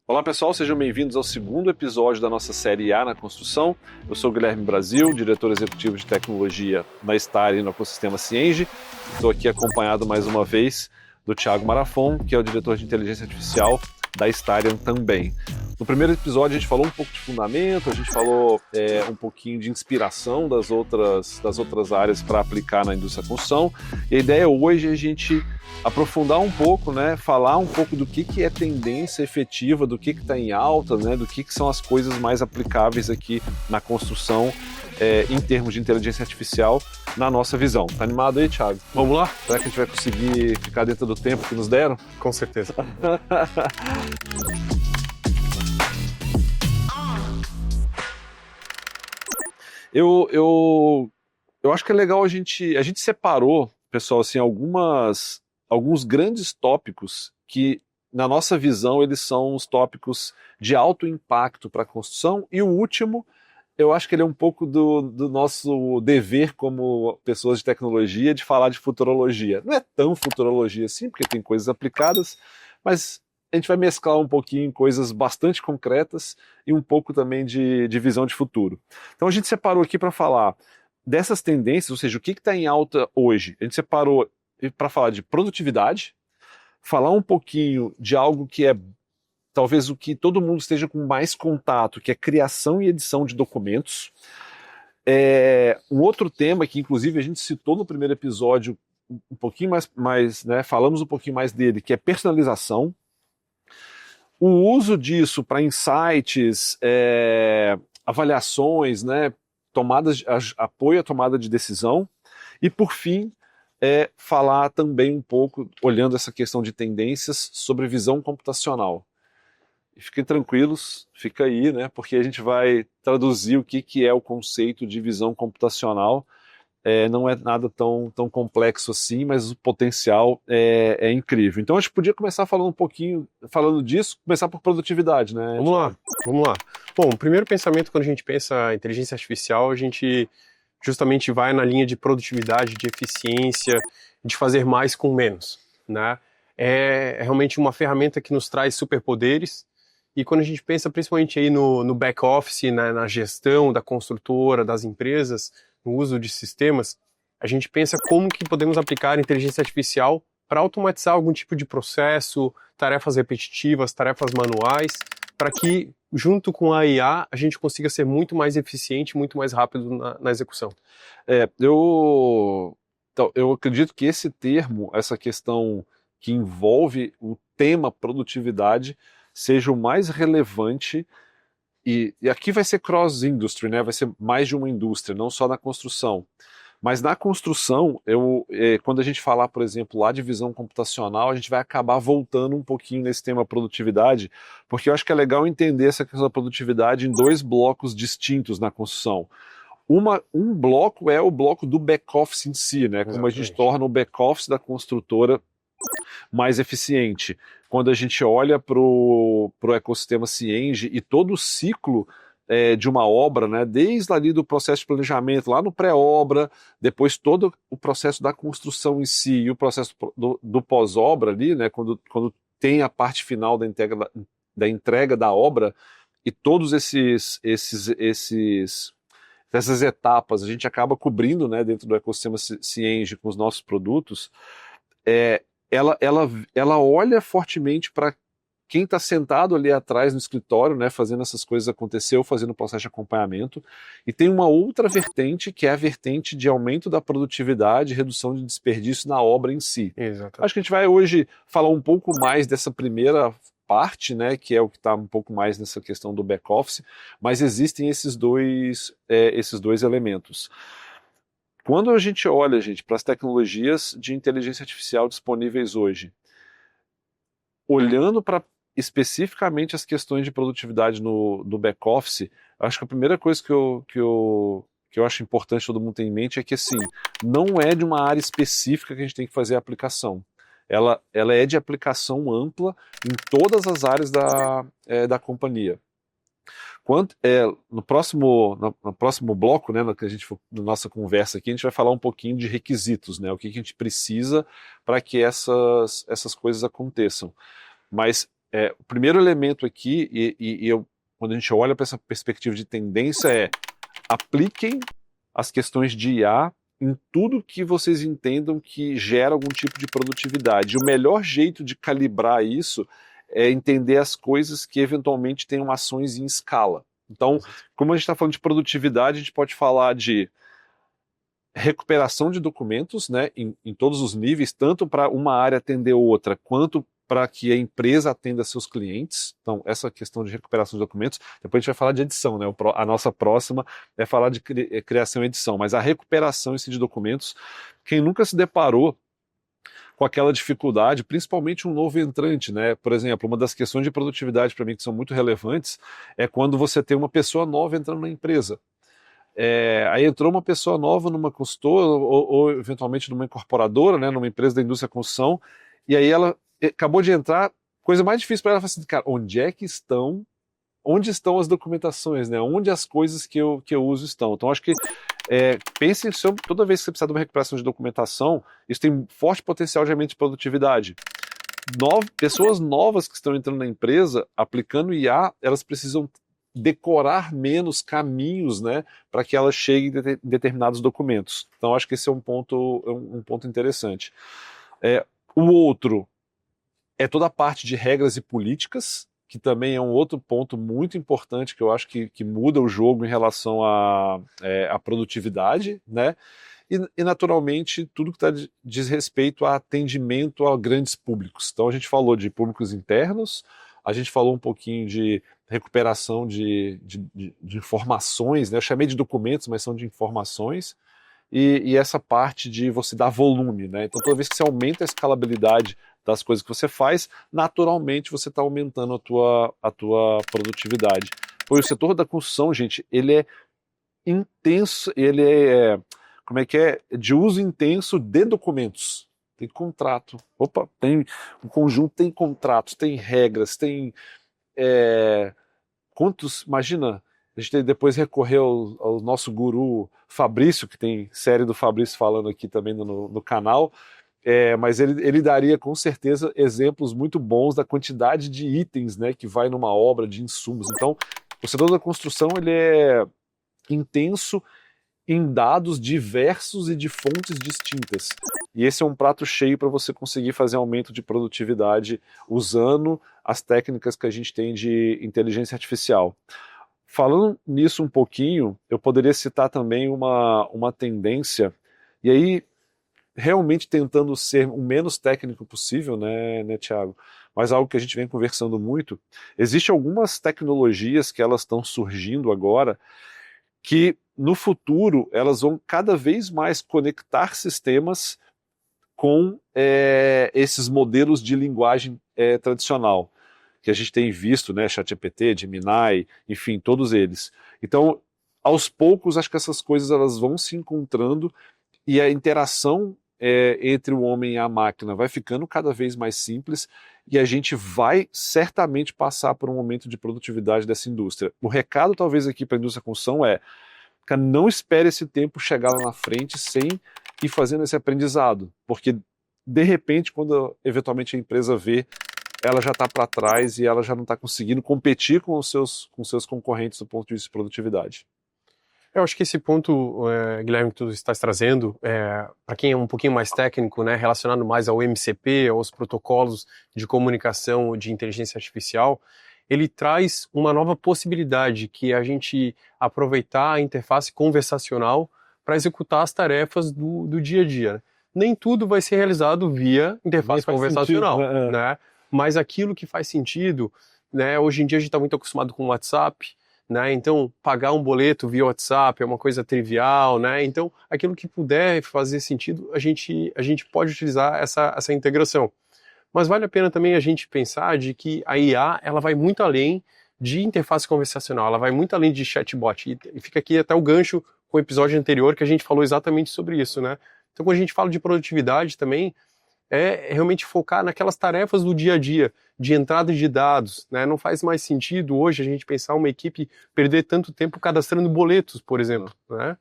Olá pessoal, sejam bem-vindos ao segundo episódio da nossa série IA na Construção. Eu sou o Guilherme Brasil, diretor executivo de tecnologia na Star e no ecossistema Cienge. Estou aqui acompanhado mais uma vez do Thiago Marafon, que é o diretor de inteligência artificial da Starion também. No primeiro episódio a gente falou um pouco de fundamento, a gente falou um pouquinho de inspiração das outras áreas para aplicar na indústria da construção. E a ideia hoje é a gente aprofundar um pouco, né, falar um pouco do que é tendência efetiva, do que está em alta, né, do que são as coisas mais aplicáveis aqui na construção em termos de inteligência artificial na nossa visão. Tá animado aí, Thiago? Vamos lá? Será que a gente vai conseguir ficar dentro do tempo que nos deram? Com certeza. Eu acho que é legal a gente separou, pessoal, assim, alguns grandes tópicos que, na nossa visão, eles são os tópicos de alto impacto para a construção, e o último, eu acho que ele é um pouco do nosso dever como pessoas de tecnologia de falar de futurologia. Não é tão futurologia assim, porque tem coisas aplicadas, mas a gente vai mesclar um pouquinho coisas bastante concretas e um pouco também de visão de futuro. Então a gente separou aqui para falar dessas tendências, ou seja, o que está em alta hoje. A gente separou para falar de produtividade, falar um pouquinho de algo que é talvez o que todo mundo esteja com mais contato, que é criação e edição de documentos. Um outro tema que inclusive a gente citou no primeiro episódio um pouquinho mais, né, falamos um pouquinho mais dele, que é personalização. O uso disso para insights, avaliações, né, apoio à tomada de decisão. E por fim, falar também um pouco, olhando essa questão de tendências, sobre visão computacional. E fiquem tranquilos, fica aí, né, porque a gente vai traduzir o que é o conceito de visão computacional. Não é nada tão complexo assim, mas o potencial é incrível. Então a gente podia começar falando um pouquinho, falando disso, começar por produtividade, né? Vamos lá. Bom, o primeiro pensamento quando a gente pensa em inteligência artificial, a gente justamente vai na linha de produtividade, de eficiência, de fazer mais com menos, né? É realmente uma ferramenta que nos traz superpoderes, e quando a gente pensa principalmente aí no back-office, na gestão da construtora, das empresas, no uso de sistemas, a gente pensa como que podemos aplicar a inteligência artificial para automatizar algum tipo de processo, tarefas repetitivas, tarefas manuais, para que, junto com a IA, a gente consiga ser muito mais eficiente, muito mais rápido na execução. Eu acredito que esse termo, essa questão que envolve o tema produtividade, seja o mais relevante. E aqui vai ser cross-industry, né? Vai ser mais de uma indústria, não só na construção. Mas na construção, quando a gente falar, por exemplo, lá de visão computacional, a gente vai acabar voltando um pouquinho nesse tema produtividade, porque eu acho que é legal entender essa questão da produtividade em dois blocos distintos na construção. Um bloco é o bloco do back-office em si, né? Como a gente torna o back-office da construtora mais eficiente. Quando a gente olha para o ecossistema Cienge e todo o ciclo de uma obra, né, desde ali do processo de planejamento, lá no pré-obra, depois todo o processo da construção em si e o processo do pós-obra ali, né, quando tem a parte final da entrega da obra, e todos essas etapas a gente acaba cobrindo, né, dentro do ecossistema Cienge com os nossos produtos. Ela olha fortemente para quem está sentado ali atrás no escritório, né, fazendo essas coisas acontecer ou fazendo o processo de acompanhamento. E tem uma outra vertente, que é a vertente de aumento da produtividade e redução de desperdício na obra em si. Exato. Acho que a gente vai hoje falar um pouco mais dessa primeira parte, né, que é o que está um pouco mais nessa questão do back-office, mas existem esses dois elementos. Quando a gente olha, para as tecnologias de inteligência artificial disponíveis hoje, olhando para especificamente as questões de produtividade no back-office, acho que a primeira coisa que eu acho importante todo mundo ter em mente é que, assim, não é de uma área específica que a gente tem que fazer a aplicação. Ela é de aplicação ampla em todas as áreas da companhia. No próximo bloco, né, na nossa conversa aqui, a gente vai falar um pouquinho de requisitos, né, o que a gente precisa para que essas coisas aconteçam. Mas o primeiro elemento aqui, quando a gente olha para essa perspectiva de tendência, apliquem as questões de IA em tudo que vocês entendam que gera algum tipo de produtividade. E o melhor jeito de calibrar isso é entender as coisas que eventualmente tenham ações em escala. Então, como a gente está falando de produtividade, a gente pode falar de recuperação de documentos, né, em todos os níveis, tanto para uma área atender outra, quanto para que a empresa atenda seus clientes. Então, essa questão de recuperação de documentos, depois a gente vai falar de edição, né? A nossa próxima é falar de criação e edição, mas a recuperação em si de documentos, quem nunca se deparou com aquela dificuldade, principalmente um novo entrante, né? Por exemplo, uma das questões de produtividade para mim que são muito relevantes é quando você tem uma pessoa nova entrando na empresa. Aí entrou uma pessoa nova numa consultora ou eventualmente numa incorporadora, né, numa empresa da indústria da construção, e aí ela acabou de entrar, coisa mais difícil para ela, assim, cara, onde estão as documentações, né? Onde as coisas que eu uso estão? Então acho que pensem sobre toda vez que você precisar de uma recuperação de documentação, isso tem forte potencial de aumento de produtividade. Pessoas novas que estão entrando na empresa, aplicando IA, elas precisam decorar menos caminhos, né, para que elas cheguem em determinados documentos. Então acho que esse é um ponto interessante. O outro é toda a parte de regras e políticas, que também é um outro ponto muito importante que eu acho que muda o jogo em relação à produtividade, né? E naturalmente tudo que diz respeito a atendimento a grandes públicos. Então a gente falou de públicos internos, a gente falou um pouquinho de recuperação de informações, né? Eu chamei de documentos, mas são de informações, e essa parte de você dar volume, né? Então toda vez que você aumenta a escalabilidade das coisas que você faz, naturalmente você está aumentando a tua produtividade. Pois o setor da construção, gente, ele é intenso, ele como é que é? De uso intenso de documentos. Tem contrato. Tem um conjunto, tem contratos, tem regras, tem imagina, a gente depois recorreu ao nosso guru Fabrício, que tem série do Fabrício falando aqui também no canal, mas ele daria com certeza exemplos muito bons da quantidade de itens, né, que vai numa obra, de insumos. Então, o setor da construção ele é intenso em dados diversos e de fontes distintas. E esse é um prato cheio para você conseguir fazer aumento de produtividade usando as técnicas que a gente tem de inteligência artificial. Falando nisso um pouquinho, eu poderia citar também uma tendência, e aí realmente tentando ser o menos técnico possível, né, Thiago? Mas algo que a gente vem conversando muito. Existem algumas tecnologias que elas estão surgindo agora que no futuro elas vão cada vez mais conectar sistemas com esses modelos de linguagem tradicional que a gente tem visto, né, ChatGPT, Gemini, enfim, todos eles. Então, aos poucos, acho que essas coisas elas vão se encontrando e a interação entre o homem e a máquina vai ficando cada vez mais simples e a gente vai certamente passar por um momento de produtividade dessa indústria. O recado talvez aqui para a indústria da construção cara, não espere esse tempo chegar lá na frente sem ir fazendo esse aprendizado, porque de repente quando eventualmente a empresa vê, ela já está para trás e ela já não está conseguindo competir com os seus concorrentes do ponto de vista de produtividade. Eu acho que esse ponto, Guilherme, que tu estás trazendo, para quem é um pouquinho mais técnico, né, relacionado mais ao MCP, aos protocolos de comunicação de inteligência artificial, ele traz uma nova possibilidade, que é a gente aproveitar a interface conversacional para executar as tarefas do dia a dia. Nem tudo vai ser realizado via interface conversacional, sentido, né? Mas aquilo que faz sentido, né? Hoje em dia a gente está muito acostumado com o WhatsApp, né? Então, pagar um boleto via WhatsApp é uma coisa trivial, né? Então, aquilo que puder fazer sentido, a gente pode utilizar essa integração. Mas vale a pena também a gente pensar de que a IA ela vai muito além de interface conversacional, ela vai muito além de chatbot. E fica aqui até o gancho com o episódio anterior que a gente falou exatamente sobre isso, né? Então, quando a gente fala de produtividade também, é realmente focar naquelas tarefas do dia a dia, de entrada de dados, né? Não faz mais sentido hoje a gente pensar uma equipe perder tanto tempo cadastrando boletos, por exemplo, né?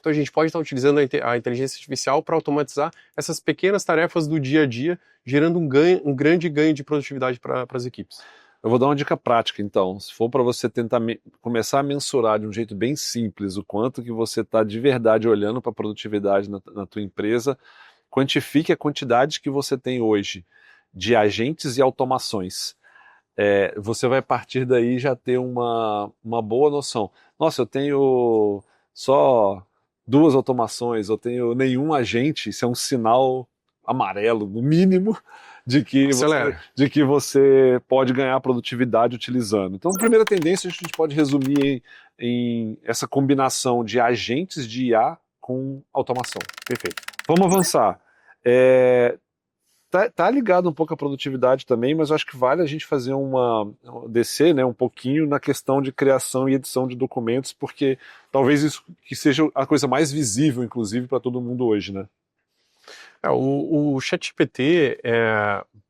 Então a gente pode estar utilizando a inteligência artificial para automatizar essas pequenas tarefas do dia a dia, gerando um grande ganho de produtividade para as equipes. Eu vou dar uma dica prática, então. Se for para você tentar começar a mensurar de um jeito bem simples o quanto que você está de verdade olhando para a produtividade na tua empresa, quantifique a quantidade que você tem hoje de agentes e automações. Você vai partir daí já ter uma boa noção. Nossa, eu tenho só 2 automações, eu tenho nenhum agente, isso é um sinal amarelo, no mínimo, Acelera. de que você pode ganhar produtividade utilizando. Então, a primeira tendência a gente pode resumir em essa combinação de agentes de IA com automação. Perfeito. Vamos avançar. Tá ligado um pouco à produtividade também, mas eu acho que vale a gente fazer descer, né, um pouquinho na questão de criação e edição de documentos, porque talvez isso que seja a coisa mais visível, inclusive, para todo mundo hoje, né? O ChatGPT,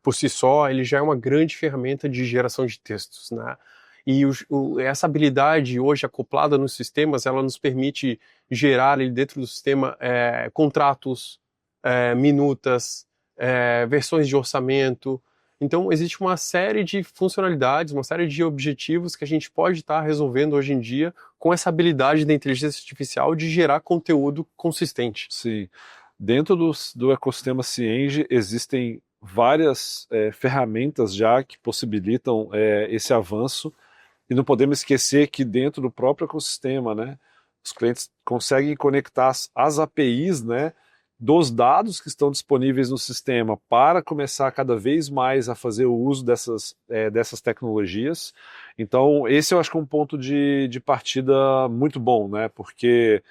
por si só, ele já é uma grande ferramenta de geração de textos, né? E essa habilidade hoje acoplada nos sistemas, ela nos permite gerar ali dentro do sistema contratos, minutas, versões de orçamento. Então, existe uma série de funcionalidades, uma série de objetivos que a gente pode estar resolvendo hoje em dia com essa habilidade da inteligência artificial de gerar conteúdo consistente. Sim. Dentro do ecossistema Cienge existem várias ferramentas já que possibilitam esse avanço, e não podemos esquecer que dentro do próprio ecossistema, né, os clientes conseguem conectar as APIs, né, dos dados que estão disponíveis no sistema para começar cada vez mais a fazer o uso dessas tecnologias. Então, esse eu acho que é um ponto de partida muito bom, né, porque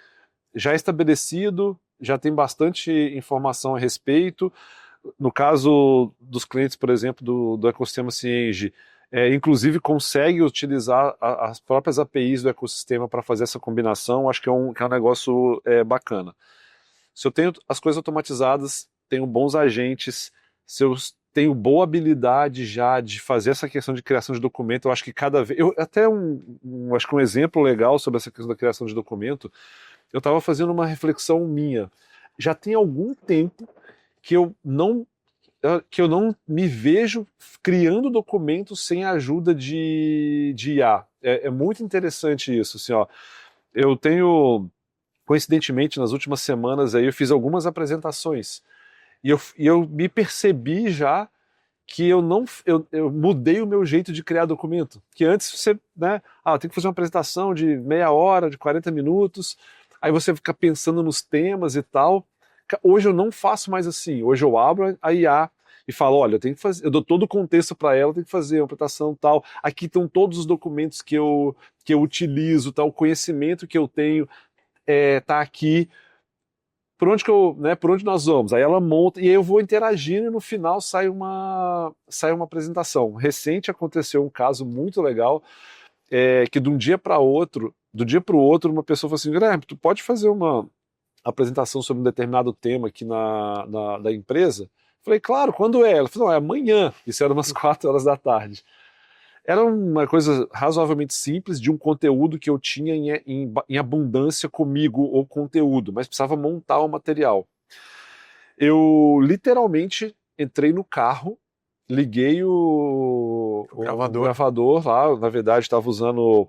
já é estabelecido, já tem bastante informação a respeito. No caso dos clientes, por exemplo, do ecossistema Cienge, inclusive consegue utilizar as próprias APIs do ecossistema para fazer essa combinação. Acho que é um negócio bacana. Se eu tenho as coisas automatizadas, tenho bons agentes, se eu tenho boa habilidade já de fazer essa questão de criação de documento, eu acho que cada vez... até acho que um exemplo legal sobre essa questão da criação de documento, eu estava fazendo uma reflexão minha. Já tem algum tempo que eu não me vejo criando documentos sem a ajuda de IA. É muito interessante isso. Assim, ó, eu tenho, coincidentemente, nas últimas semanas aí, eu fiz algumas apresentações e eu me percebi já que eu mudei o meu jeito de criar documento. Que antes você, né, tem que fazer uma apresentação de meia hora, de 40 minutos, aí você fica pensando nos temas e tal. Hoje eu não faço mais assim. Hoje eu abro a IA e falo, olha, eu dou todo o contexto para ela, tem que fazer uma apresentação tal. Aqui estão todos os documentos que eu utilizo, tal, o conhecimento que eu tenho tá aqui. Por onde nós vamos? Aí ela monta e aí eu vou interagindo e no final sai uma apresentação. Recente aconteceu um caso muito legal, que do dia para o outro, uma pessoa falou assim, Guilherme, tu pode fazer uma apresentação sobre um determinado tema aqui da empresa? Falei, claro, quando é? Ela falou, não, é amanhã. Isso era umas 4 horas da tarde. Era uma coisa razoavelmente simples de um conteúdo que eu tinha em abundância comigo, o conteúdo, mas precisava montar o material. Eu literalmente entrei no carro, liguei o gravador lá, na verdade estava usando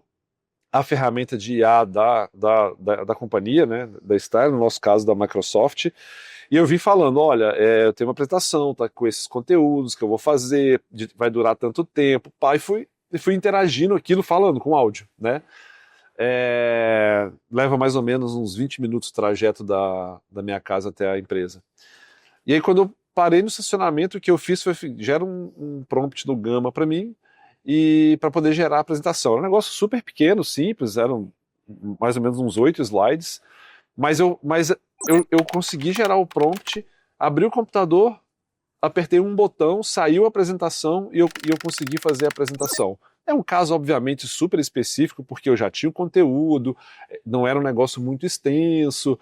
a ferramenta de IA da companhia, né, da Style, no nosso caso da Microsoft, e eu vim falando, olha, eu tenho uma apresentação, tá, com esses conteúdos que eu vou fazer, vai durar tanto tempo, e fui interagindo aquilo falando com áudio, né? Leva mais ou menos uns 20 minutos o trajeto da minha casa até a empresa. E aí quando eu parei no estacionamento, o que eu fiz foi, gera um prompt do Gama para mim, e para poder gerar a apresentação. Era um negócio super pequeno, simples, eram mais ou menos uns 8 slides, mas eu consegui gerar o prompt, abri o computador, apertei um botão, saiu a apresentação e eu consegui fazer a apresentação. É um caso, obviamente, super específico, porque eu já tinha o conteúdo, não era um negócio muito extenso,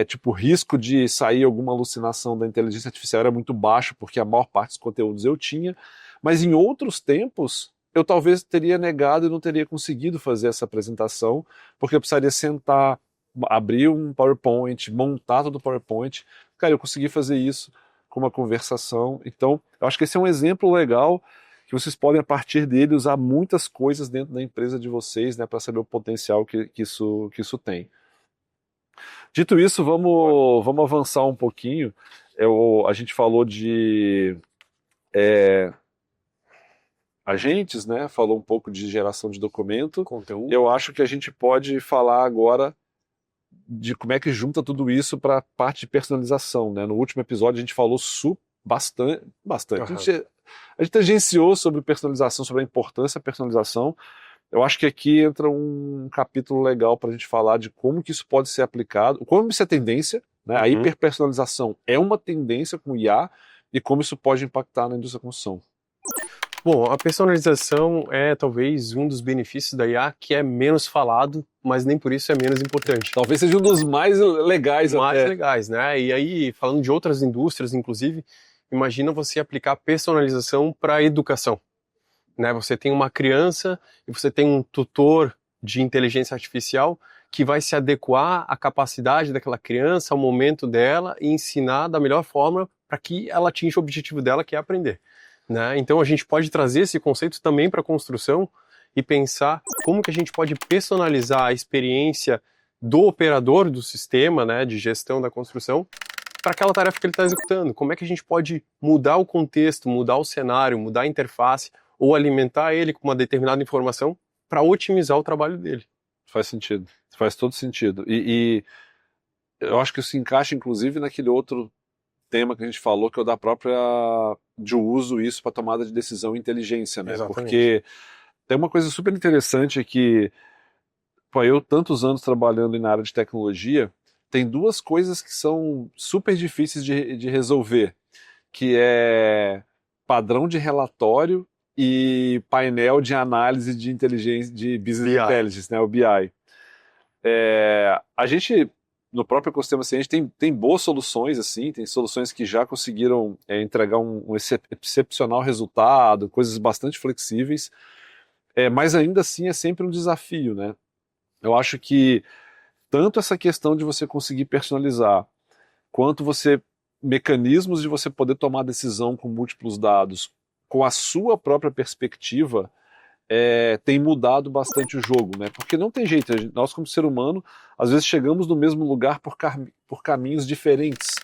tipo, o risco de sair alguma alucinação da inteligência artificial era muito baixo, porque a maior parte dos conteúdos eu tinha, mas em outros tempos eu talvez teria negado e não teria conseguido fazer essa apresentação, porque eu precisaria sentar, abrir um PowerPoint, montar todo o PowerPoint. Cara, eu consegui fazer isso com uma conversação. Então, eu acho que esse é um exemplo legal que vocês podem, a partir dele, usar muitas coisas dentro da empresa de vocês, né, para saber o potencial que isso tem. Dito isso, vamos avançar um pouquinho. A gente falou de agentes, né? Falou um pouco de geração de documento. Conteúdo. Eu acho que a gente pode falar agora de como é que junta tudo isso para a parte de personalização, né? No último episódio a gente falou bastante. Uhum. A gente tangenciou sobre personalização, sobre a importância da personalização. Eu acho que aqui entra um capítulo legal para a gente falar de como que isso pode ser aplicado, como isso é tendência, né? A hiperpersonalização é uma tendência com o IA e como isso pode impactar na indústria da construção. Bom, a personalização é talvez um dos benefícios da IA que é menos falado, mas nem por isso é menos importante. Talvez seja um dos mais legais legais, né? E aí, falando de outras indústrias, inclusive, imagina você aplicar personalização para a educação, né? Você tem uma criança e você tem um tutor de inteligência artificial que vai se adequar à capacidade daquela criança, ao momento dela e ensinar da melhor forma para que ela atinja o objetivo dela, que é aprender. Né? Então a gente pode trazer esse conceito também para a construção e pensar como que a gente pode personalizar a experiência do operador do sistema, né, de gestão da construção para aquela tarefa que ele está executando. Como é que a gente pode mudar o contexto, mudar o cenário, mudar a interface ou alimentar ele com uma determinada informação para otimizar o trabalho dele. Faz sentido, faz todo sentido. E eu acho que isso encaixa inclusive naquele outro tema que a gente falou, que é o da própria de uso isso para tomada de decisão e inteligência, né? Exatamente. Porque tem uma coisa super interessante que, pô, eu tantos anos trabalhando na área de tecnologia, tem duas coisas que são super difíceis de resolver, que é padrão de relatório e painel de análise de inteligência, de business BI. intelligence, né? O BI. A gente no próprio ecossistema ciente tem boas soluções, assim, tem soluções que já conseguiram entregar um excepcional resultado, coisas bastante flexíveis, mas ainda assim é sempre um desafio, né? Eu acho que tanto essa questão de você conseguir personalizar, quanto mecanismos de você poder tomar decisão com múltiplos dados, com a sua própria perspectiva, tem mudado bastante o jogo, né? Porque não tem jeito, nós como ser humano, às vezes chegamos no mesmo lugar por caminhos diferentes.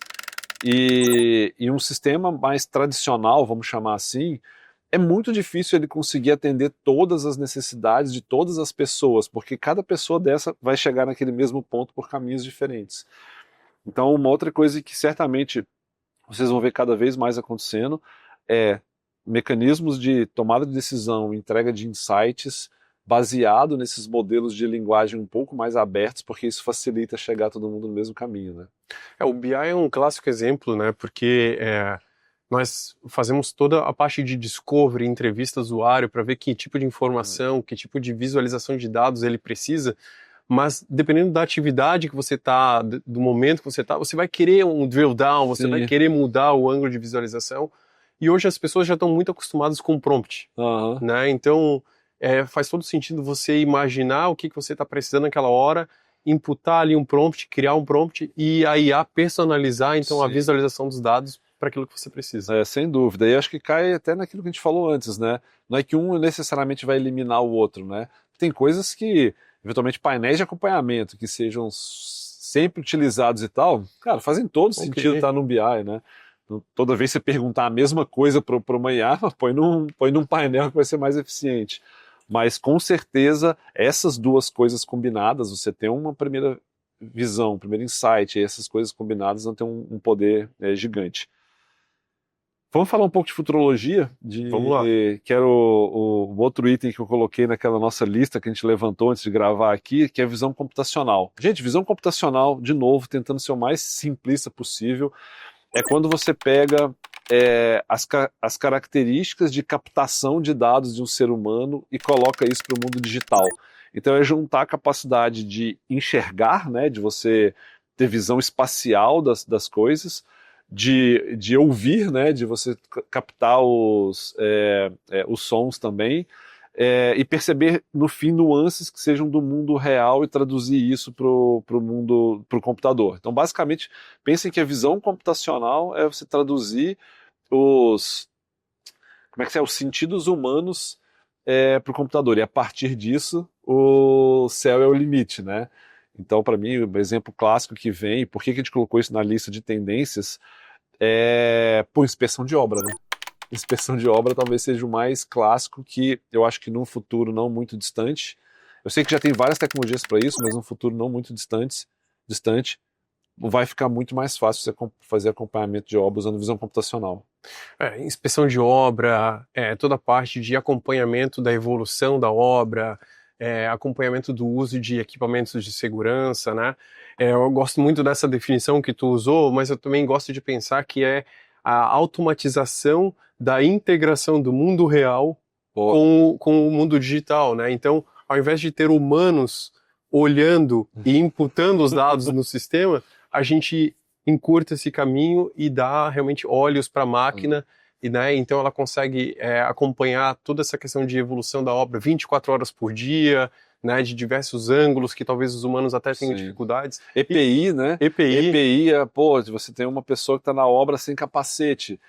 E um sistema mais tradicional, vamos chamar assim, é muito difícil ele conseguir atender todas as necessidades de todas as pessoas, porque cada pessoa dessa vai chegar naquele mesmo ponto por caminhos diferentes. Então, uma outra coisa que certamente vocês vão ver cada vez mais acontecendo é mecanismos de tomada de decisão, entrega de insights, baseado nesses modelos de linguagem um pouco mais abertos, porque isso facilita chegar todo mundo no mesmo caminho, né? O BI é um clássico exemplo, né? Porque nós fazemos toda a parte de discovery, entrevista usuário, para ver que tipo de informação, que tipo de visualização de dados ele precisa, mas dependendo da atividade que você está, do momento que você está, você vai querer um drill down, você vai querer mudar o ângulo de visualização. E hoje as pessoas já estão muito acostumadas com prompt, né? Então faz todo sentido você imaginar o que você está precisando naquela hora, imputar ali um prompt, criar um prompt e a IA personalizar então a visualização dos dados para aquilo que você precisa. Sem dúvida. E acho que cai até naquilo que a gente falou antes, né? Não é que um necessariamente vai eliminar o outro, né? Tem coisas que, eventualmente, painéis de acompanhamento que sejam sempre utilizados e tal, cara, fazem todo sentido estar no BI, né? Toda vez que você perguntar a mesma coisa para uma IA, põe num painel que vai ser mais eficiente. Mas, com certeza, essas duas coisas combinadas, você tem uma primeira visão, um primeiro insight, e essas coisas combinadas vão ter um poder gigante. Vamos falar um pouco de futurologia? Vamos lá. Que era o outro item que eu coloquei naquela nossa lista que a gente levantou antes de gravar aqui, que é a visão computacional. Gente, visão computacional, de novo, tentando ser o mais simplista possível, é quando você pega as características de captação de dados de um ser humano e coloca isso para o mundo digital. Então é juntar a capacidade de enxergar, né, de você ter visão espacial das coisas, de ouvir, né, de você captar os sons também, e perceber, no fim, nuances que sejam do mundo real e traduzir isso para o mundo, para o computador. Então, basicamente, pensem que a visão computacional é você traduzir os sentidos humanos para o computador. E a partir disso, o céu é o limite, né? Então, para mim, o exemplo clássico que vem, por que a gente colocou isso na lista de tendências, inspeção de obra, né? Inspeção de obra talvez seja o mais clássico, que eu acho que num futuro não muito distante, eu sei que já tem várias tecnologias para isso, mas num futuro não muito distante, vai ficar muito mais fácil você fazer acompanhamento de obra usando visão computacional. Inspeção de obra, toda a parte de acompanhamento da evolução da obra, acompanhamento do uso de equipamentos de segurança, né? Eu gosto muito dessa definição que tu usou, mas eu também gosto de pensar que é a automatização da integração do mundo real com o mundo digital, né? Então, ao invés de ter humanos olhando e imputando os dados no sistema, a gente encurta esse caminho e dá realmente olhos para a máquina, e, né, então ela consegue acompanhar toda essa questão de evolução da obra 24 horas por dia, né, de diversos ângulos que talvez os humanos até tenham dificuldades. EPI, né? EPI você tem uma pessoa que está na obra sem capacete.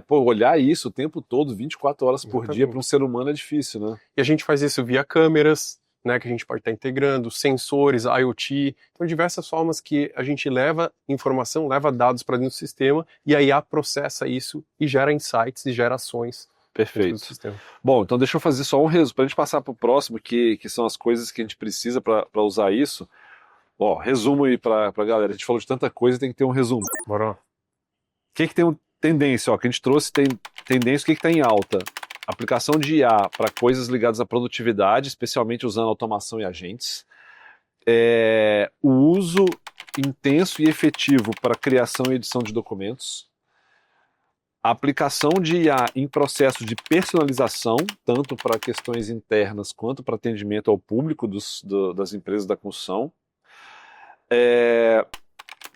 Olhar isso o tempo todo, 24 horas por dia, para um ser humano é difícil, né? E a gente faz isso via câmeras, né, que a gente pode estar integrando, sensores, IoT, então diversas formas que a gente leva informação, leva dados para dentro do sistema, e a IA processa isso e gera insights e gera ações. Perfeito. Bom, então deixa eu fazer só um resumo, para a gente passar para o próximo, que são as coisas que a gente precisa para usar isso. Resumo aí para a galera, a gente falou de tanta coisa, tem que ter um resumo. Bora lá. O que tem tendência, que a gente trouxe tendência, o que está em alta? Aplicação de IA para coisas ligadas à produtividade, especialmente usando automação e agentes. O uso intenso e efetivo para criação e edição de documentos. A aplicação de IA em processos de personalização, tanto para questões internas quanto para atendimento ao público das empresas da construção.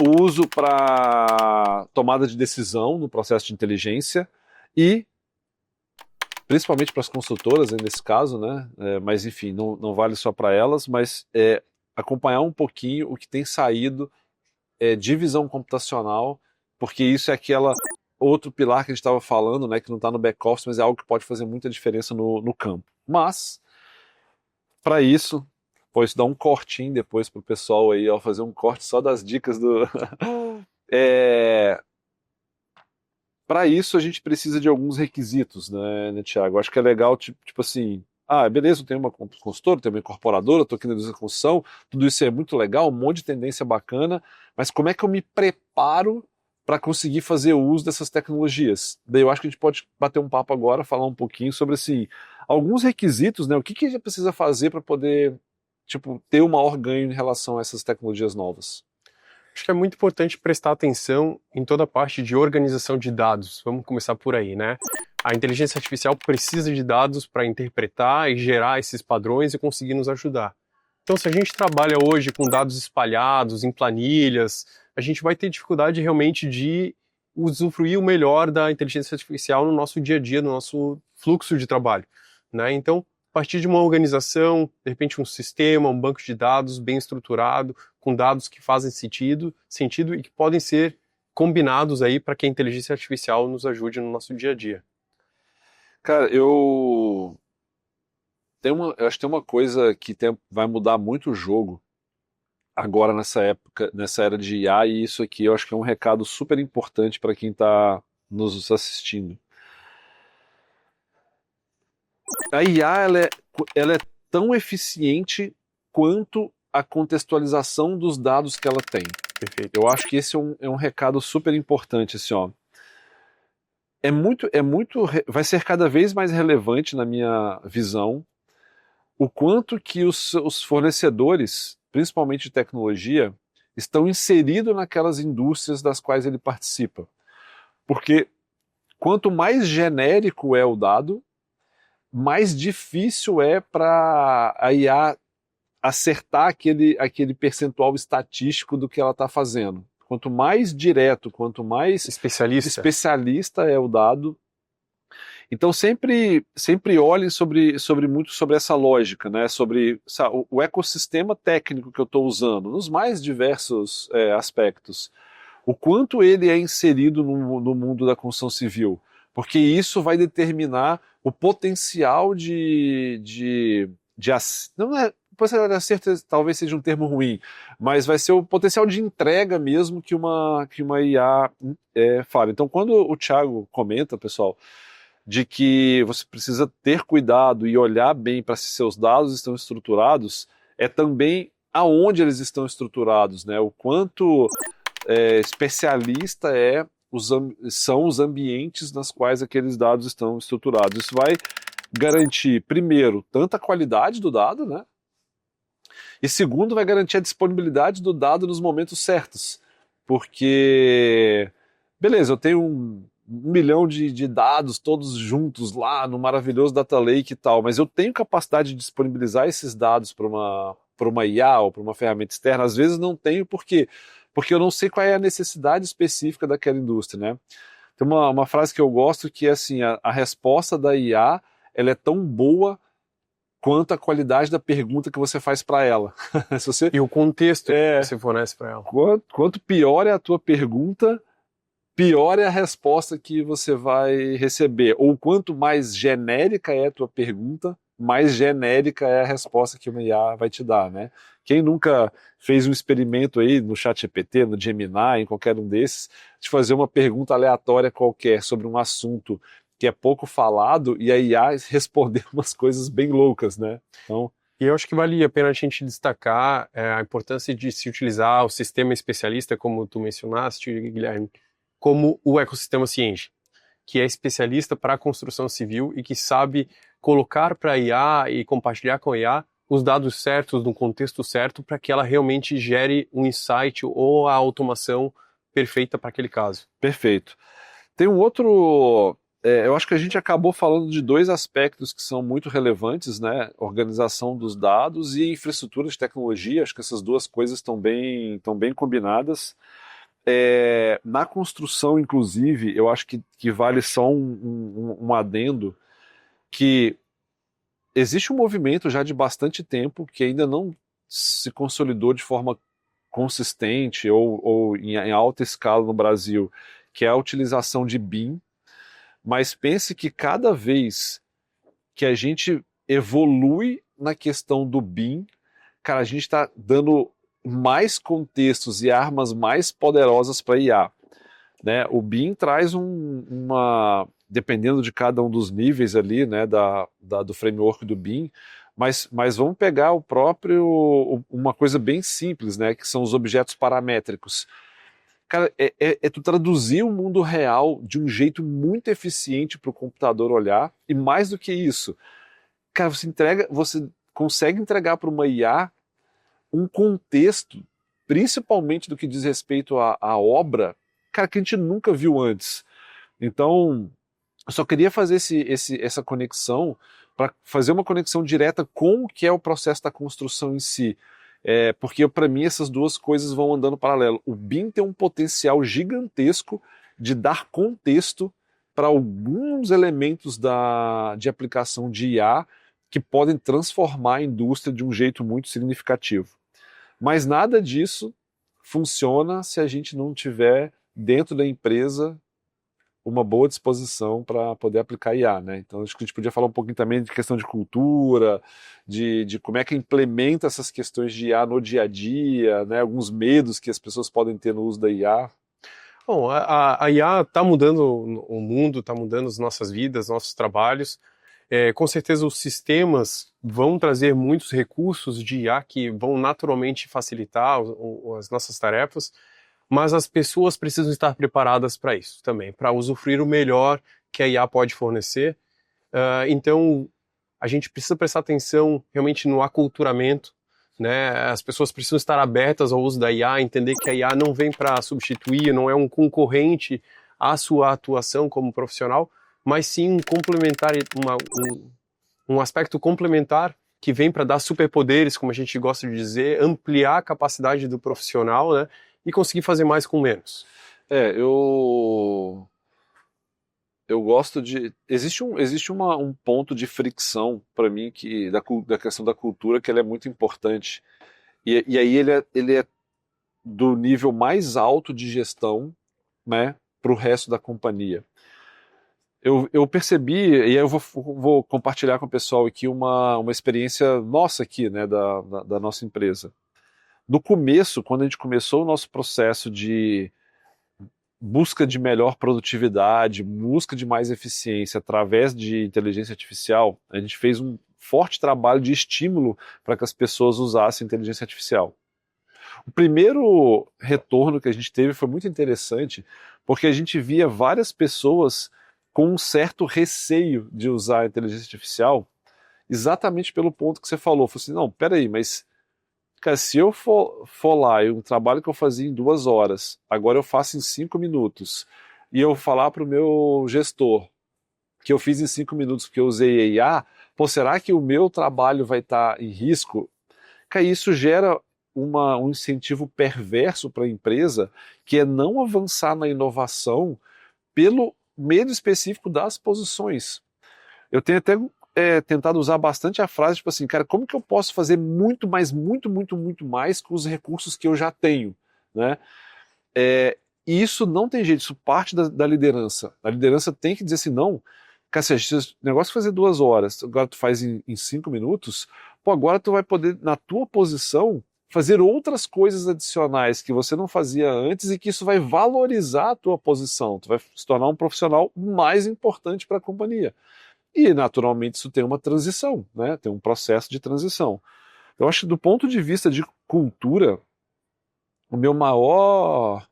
O uso para tomada de decisão no processo de inteligência e principalmente para as consultoras, nesse caso, né? Mas enfim, não vale só para elas, mas acompanhar um pouquinho o que tem saído de visão computacional, porque isso é aquela outro pilar que a gente estava falando, né? Que não está no back-office, mas é algo que pode fazer muita diferença no campo. Mas, para isso dá um cortinho depois para o pessoal aí, fazer um corte só das dicas do... Para isso, a gente precisa de alguns requisitos, né, Thiago? Acho que é legal, tipo assim, beleza, eu tenho uma consultora, tenho uma incorporadora, estou aqui na construção, tudo isso é muito legal, um monte de tendência bacana, mas como é que eu me preparo para conseguir fazer uso dessas tecnologias? Daí eu acho que a gente pode bater um papo agora, falar um pouquinho sobre, assim, alguns requisitos, né? O que a gente precisa fazer para poder, ter um maior ganho em relação a essas tecnologias novas? Acho que é muito importante prestar atenção em toda a parte de organização de dados. Vamos começar por aí, né? A inteligência artificial precisa de dados para interpretar e gerar esses padrões e conseguir nos ajudar. Então, se a gente trabalha hoje com dados espalhados, em planilhas, a gente vai ter dificuldade realmente de usufruir o melhor da inteligência artificial no nosso dia a dia, no nosso fluxo de trabalho, né? Então, a partir de uma organização, de repente um sistema, um banco de dados bem estruturado, com dados que fazem sentido e que podem ser combinados aí para que a inteligência artificial nos ajude no nosso dia a dia. Cara, eu acho que tem uma coisa que vai mudar muito o jogo agora nessa era de IA, e isso aqui eu acho que é um recado super importante para quem está nos assistindo. A IA ela é tão eficiente quanto a contextualização dos dados que ela tem. Perfeito. Eu acho que esse é um recado super importante, assim, vai ser cada vez mais relevante na minha visão o quanto que os fornecedores, principalmente de tecnologia, estão inseridos naquelas indústrias das quais ele participa. Porque quanto mais genérico é o dado, mais difícil é para a IA acertar aquele percentual estatístico do que ela está fazendo. Quanto mais direto, quanto mais especialista é o dado. Então sempre olhem muito sobre essa lógica, né? Sobre o ecossistema técnico que eu estou usando, nos mais diversos aspectos. O quanto ele é inserido no mundo da construção civil. Porque isso vai determinar o potencial não é, potencial de acerto talvez seja um termo ruim, mas vai ser o potencial de entrega mesmo que uma IA fala. Então, quando o Thiago comenta, pessoal, de que você precisa ter cuidado e olhar bem para se seus dados estão estruturados, é também aonde eles estão estruturados, né? O quanto especialista são os ambientes nas quais aqueles dados estão estruturados. Isso vai garantir, primeiro, tanta qualidade do dado, né? E segundo, vai garantir a disponibilidade do dado nos momentos certos. Porque, beleza, eu tenho um milhão de dados todos juntos lá no maravilhoso Data Lake e tal, mas eu tenho capacidade de disponibilizar esses dados para uma IA ou para uma ferramenta externa? Às vezes não tenho, por quê? Porque eu não sei qual é a necessidade específica daquela indústria, né? Tem uma frase que eu gosto que é assim, a resposta da IA ela é tão boa quanto a qualidade da pergunta que você faz para ela. Se você, E o contexto que você fornece para ela. Quanto pior é a tua pergunta, pior é a resposta que você vai receber. Ou quanto mais genérica é a tua pergunta, mais genérica é a resposta que uma IA vai te dar, né? Quem nunca fez um experimento aí no ChatGPT, no Gemini, em qualquer um desses, de fazer uma pergunta aleatória qualquer sobre um assunto que é pouco falado e a IA responder umas coisas bem loucas, né? Então, E eu acho que vale a pena a gente destacar a importância de se utilizar o sistema especialista, como tu mencionaste, Guilherme, como o ecossistema ciente, que é especialista para a construção civil e que sabe colocar para a IA e compartilhar com a IA os dados certos, no contexto certo, para que ela realmente gere um insight ou a automação perfeita para aquele caso. perfeito. Tem um outro. Eu acho que a gente acabou falando de dois aspectos que são muito relevantes, né? Organização dos dados e infraestrutura de tecnologia. Acho que essas duas coisas estão bem combinadas. Na construção, inclusive, eu acho que vale só um adendo, que existe um movimento já de bastante tempo que ainda não se consolidou de forma consistente ou em alta escala no Brasil, que é a utilização de BIM. Mas pense que cada vez que a gente evolui na questão do BIM, cara, a gente está dando mais contextos e armas mais poderosas para IA. Né? O BIM traz dependendo de cada um dos níveis ali, né, do framework do BIM, mas vamos pegar uma coisa bem simples, né, que são os objetos paramétricos. Cara, tu traduzir o mundo real de um jeito muito eficiente para o computador olhar, e mais do que isso, cara, você consegue entregar para uma IA um contexto, principalmente do que diz respeito à obra, cara, que a gente nunca viu antes. Então, eu só queria fazer essa conexão, para fazer uma conexão direta com o que é o processo da construção em si. Porque para mim essas duas coisas vão andando paralelo. O BIM tem um potencial gigantesco de dar contexto para alguns elementos de aplicação de IA que podem transformar a indústria de um jeito muito significativo. Mas nada disso funciona se a gente não tiver dentro da empresa uma boa disposição para poder aplicar IA, né? Então acho que a gente podia falar um pouquinho também de questão de cultura, de como é que implementa essas questões de IA no dia a dia, né? Alguns medos que as pessoas podem ter no uso da IA. Bom, a IA está mudando o mundo, está mudando as nossas vidas, nossos trabalhos. Com certeza os sistemas vão trazer muitos recursos de IA que vão naturalmente facilitar as nossas tarefas, mas as pessoas precisam estar preparadas para isso também, para usufruir o melhor que a IA pode fornecer. Então, a gente precisa prestar atenção realmente no aculturamento, né? As pessoas precisam estar abertas ao uso da IA, entender que a IA não vem para substituir, não é um concorrente à sua atuação como profissional, mas sim um complementar, um aspecto complementar que vem para dar superpoderes, como a gente gosta de dizer, ampliar a capacidade do profissional, né? E conseguir fazer mais com menos. Eu eu gosto de... Existe um ponto de fricção para mim da questão da cultura, que ele é muito importante. E aí ele é do nível mais alto de gestão, né, para o resto da companhia. Eu percebi, e aí eu vou compartilhar com o pessoal aqui uma experiência nossa aqui, né, da nossa empresa. No começo, quando a gente começou o nosso processo de busca de melhor produtividade, busca de mais eficiência através de inteligência artificial, a gente fez um forte trabalho de estímulo para que as pessoas usassem inteligência artificial. O primeiro retorno que a gente teve foi muito interessante, porque a gente via várias pessoas com um certo receio de usar a inteligência artificial, exatamente pelo ponto que você falou. Falei assim, não, peraí, mas cara, se eu for lá e um trabalho que eu fazia em 2 horas, agora eu faço em 5 minutos, e eu falar para o meu gestor que eu fiz em 5 minutos porque eu usei IA, pô, será que o meu trabalho vai estar em risco? Cara, isso gera um incentivo perverso para a empresa, que é não avançar na inovação pelo medo específico das posições. Eu tenho até tentado usar bastante a frase, tipo assim, cara, como que eu posso fazer muito mais com os recursos que eu já tenho, né? E isso não tem jeito, isso parte da liderança. A liderança tem que dizer assim, não, cara, se esse negócio fazer 2 horas, agora tu faz em 5 minutos, pô, agora tu vai poder, na tua posição, fazer outras coisas adicionais que você não fazia antes e que isso vai valorizar a tua posição. Tu vai se tornar um profissional mais importante para a companhia. E, naturalmente, isso tem uma transição, né? Tem um processo de transição. Eu acho que, do ponto de vista de cultura, minha maior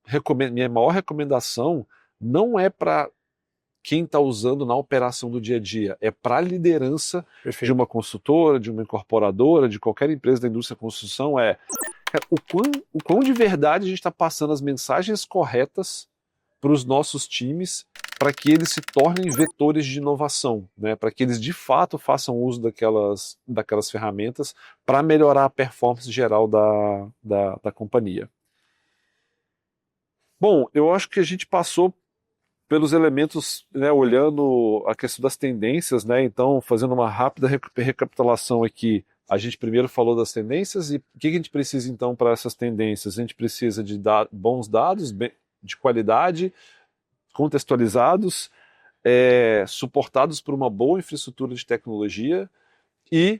recomendação não é para quem está usando na operação do dia a dia, é para a liderança de uma consultora, de uma incorporadora, de qualquer empresa da indústria da construção, o quão de verdade a gente está passando as mensagens corretas para os nossos times, para que eles se tornem vetores de inovação, né? Para que eles de fato façam uso daquelas ferramentas para melhorar a performance geral da companhia. Bom, eu acho que a gente passou pelos elementos, né, olhando a questão das tendências, né? Então, fazendo uma rápida recapitulação aqui, a gente primeiro falou das tendências e o que a gente precisa então para essas tendências? A gente precisa de bons dados, de qualidade, contextualizados, suportados por uma boa infraestrutura de tecnologia e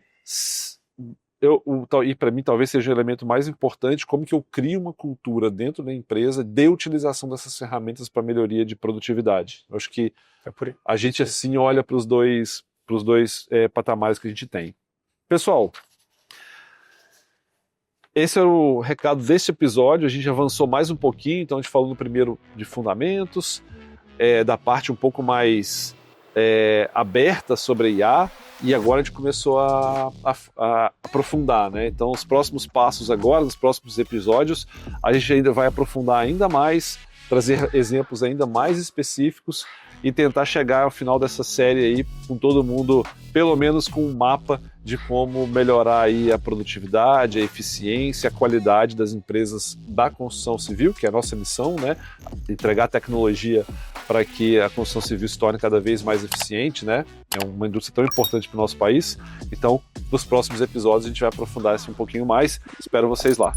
para mim talvez seja o elemento mais importante, como que eu crio uma cultura dentro da empresa de utilização dessas ferramentas para melhoria de produtividade. Eu acho que a gente assim olha para os dois patamares que a gente tem. Pessoal, esse é o recado deste episódio. A gente avançou mais um pouquinho, então a gente falou no primeiro de fundamentos, da parte um pouco mais aberta sobre a IA, e agora a gente começou a aprofundar, né? Então, os próximos passos agora, nos próximos episódios, a gente ainda vai aprofundar ainda mais, trazer exemplos ainda mais específicos e tentar chegar ao final dessa série aí com todo mundo, pelo menos com um mapa de como melhorar aí a produtividade, a eficiência, a qualidade das empresas da construção civil, que é a nossa missão, né? Entregar tecnologia para que a construção civil se torne cada vez mais eficiente, né? É uma indústria tão importante para o nosso país. Então, nos próximos episódios a gente vai aprofundar isso um pouquinho mais. Espero vocês lá.